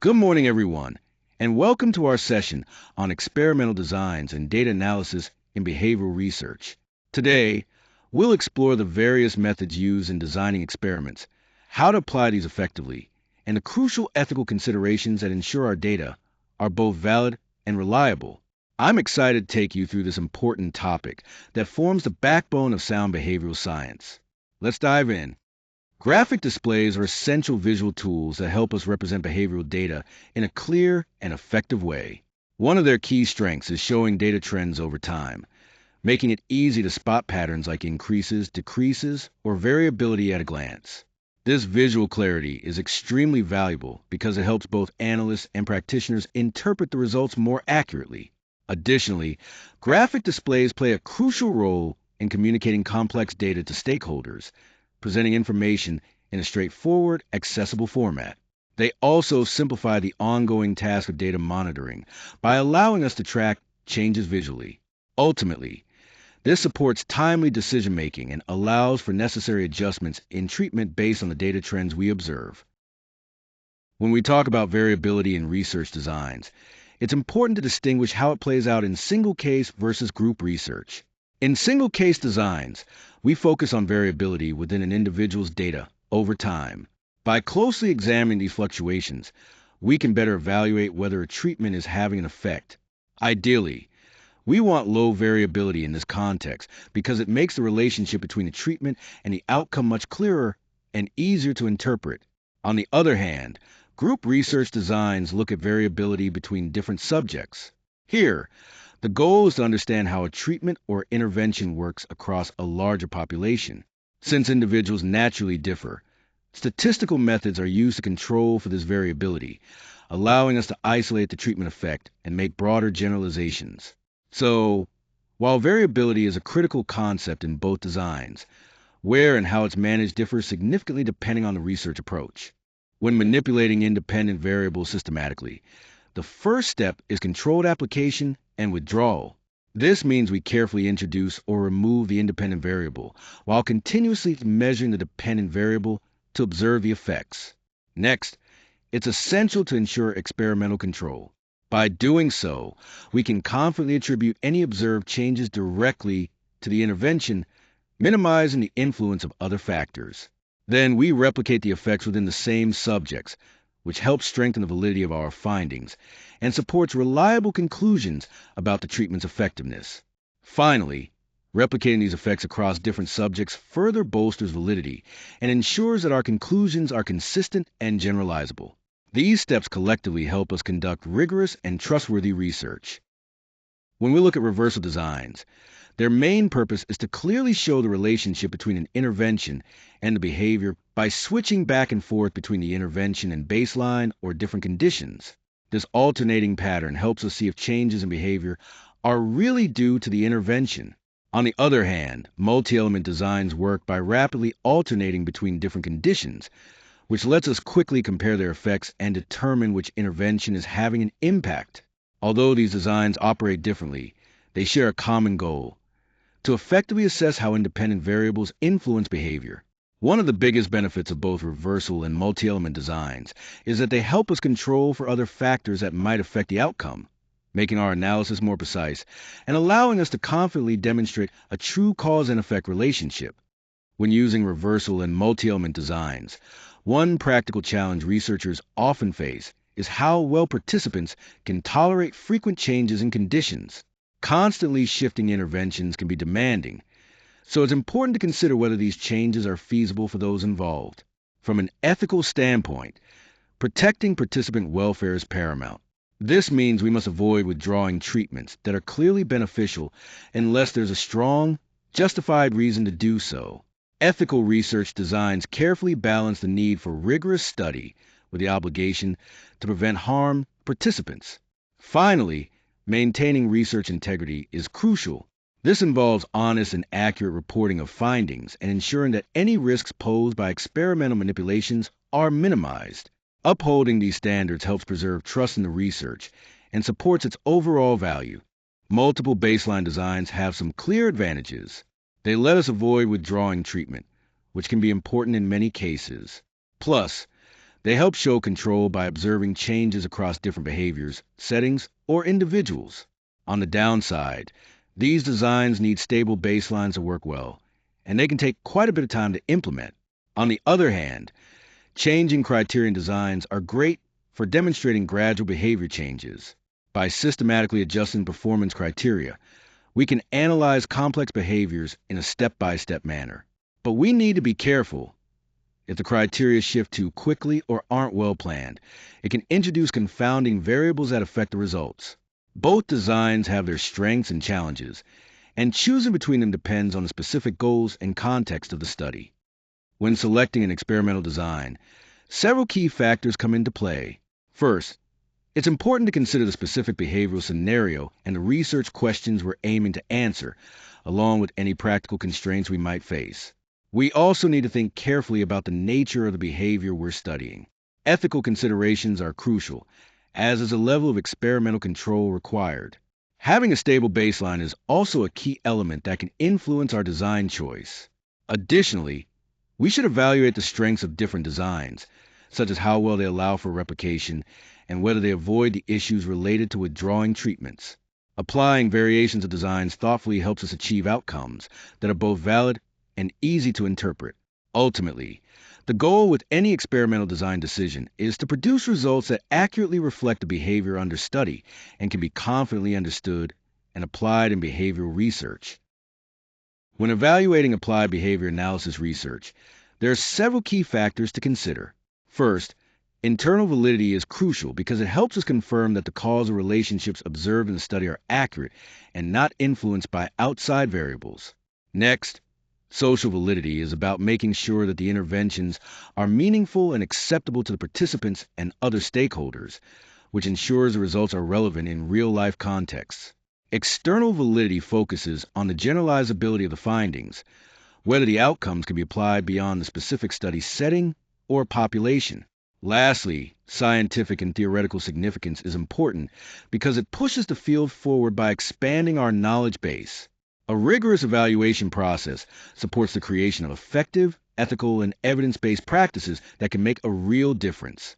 Good morning, everyone, and welcome to our session on experimental designs and data analysis in behavioral research. Today, we'll explore the various methods used in designing experiments, how to apply these effectively, and the crucial ethical considerations that ensure our data are both valid and reliable. I'm excited to take you through this important topic that forms the backbone of sound behavioral science. Let's dive in. Graphic displays are essential visual tools that help us represent behavioral data in a clear and effective way. One of their key strengths is showing data trends over time, making it easy to spot patterns like increases, decreases, or variability at a glance. This visual clarity is extremely valuable because it helps both analysts and practitioners interpret the results more accurately. Additionally, graphic displays play a crucial role in communicating complex data to stakeholders, presenting information in a straightforward, accessible format. They also simplify the ongoing task of data monitoring by allowing us to track changes visually. Ultimately, this supports timely decision-making and allows for necessary adjustments in treatment based on the data trends we observe. When we talk about variability in research designs, it's important to distinguish how it plays out in single-case versus group research. In single-case designs, we focus on variability within an individual's data over time. By closely examining these fluctuations, we can better evaluate whether a treatment is having an effect. Ideally, we want low variability in this context because it makes the relationship between the treatment and the outcome much clearer and easier to interpret. On the other hand, group research designs look at variability between different subjects. Here, the goal is to understand how a treatment or intervention works across a larger population. Since individuals naturally differ, statistical methods are used to control for this variability, allowing us to isolate the treatment effect and make broader generalizations. So, while variability is a critical concept in both designs, where and how it's managed differs significantly depending on the research approach. When manipulating independent variables systematically, the first step is controlled application and withdrawal. This means we carefully introduce or remove the independent variable while continuously measuring the dependent variable to observe the effects. Next, it's essential to ensure experimental control. By doing so, we can confidently attribute any observed changes directly to the intervention, minimizing the influence of other factors. Then we replicate the effects within the same subjects, which helps strengthen the validity of our findings and supports reliable conclusions about the treatment's effectiveness. Finally, replicating these effects across different subjects further bolsters validity and ensures that our conclusions are consistent and generalizable. These steps collectively help us conduct rigorous and trustworthy research. When we look at reversal designs, their main purpose is to clearly show the relationship between an intervention and the behavior by switching back and forth between the intervention and baseline or different conditions. This alternating pattern helps us see if changes in behavior are really due to the intervention. On the other hand, multi-element designs work by rapidly alternating between different conditions, which lets us quickly compare their effects and determine which intervention is having an impact. Although these designs operate differently, they share a common goal: to effectively assess how independent variables influence behavior. One of the biggest benefits of both reversal and multi-element designs is that they help us control for other factors that might affect the outcome, making our analysis more precise and allowing us to confidently demonstrate a true cause and effect relationship. When using reversal and multi-element designs, one practical challenge researchers often face is how well participants can tolerate frequent changes in conditions. Constantly shifting interventions can be demanding, so it's important to consider whether these changes are feasible for those involved. From an ethical standpoint, protecting participant welfare is paramount. This means we must avoid withdrawing treatments that are clearly beneficial unless there's a strong, justified reason to do so. Ethical research designs carefully balance the need for rigorous study with the obligation to prevent harm to participants. Finally, maintaining research integrity is crucial. This involves honest and accurate reporting of findings and ensuring that any risks posed by experimental manipulations are minimized. Upholding these standards helps preserve trust in the research and supports its overall value. Multiple baseline designs have some clear advantages. They let us avoid withdrawing treatment, which can be important in many cases. Plus, They help show control by observing changes across different behaviors, settings, or individuals. On the downside, these designs need stable baselines to work well, and they can take quite a bit of time to implement. On the other hand, changing criterion designs are great for demonstrating gradual behavior changes. By systematically adjusting performance criteria, we can analyze complex behaviors in a step-by-step manner. But we need to be careful. If the criteria shift too quickly or aren't well planned, it can introduce confounding variables that affect the results. Both designs have their strengths and challenges, and choosing between them depends on the specific goals and context of the study. When selecting an experimental design, several key factors come into play. First, it's important to consider the specific behavioral scenario and the research questions we're aiming to answer, along with any practical constraints we might face. We also need to think carefully about the nature of the behavior we're studying. Ethical considerations are crucial, as is a level of experimental control required. Having a stable baseline is also a key element that can influence our design choice. Additionally, we should evaluate the strengths of different designs, such as how well they allow for replication and whether they avoid the issues related to withdrawing treatments. Applying variations of designs thoughtfully helps us achieve outcomes that are both valid and easy to interpret. Ultimately, the goal with any experimental design decision is to produce results that accurately reflect the behavior under study and can be confidently understood and applied in behavioral research. When evaluating applied behavior analysis research, there are several key factors to consider. First, internal validity is crucial because it helps us confirm that the causal relationships observed in the study are accurate and not influenced by outside variables. Next, social validity is about making sure that the interventions are meaningful and acceptable to the participants and other stakeholders, which ensures the results are relevant in real-life contexts. External validity focuses on the generalizability of the findings, whether the outcomes can be applied beyond the specific study setting or population. Lastly, scientific and theoretical significance is important because it pushes the field forward by expanding our knowledge base. A rigorous evaluation process supports the creation of effective, ethical, and evidence-based practices that can make a real difference.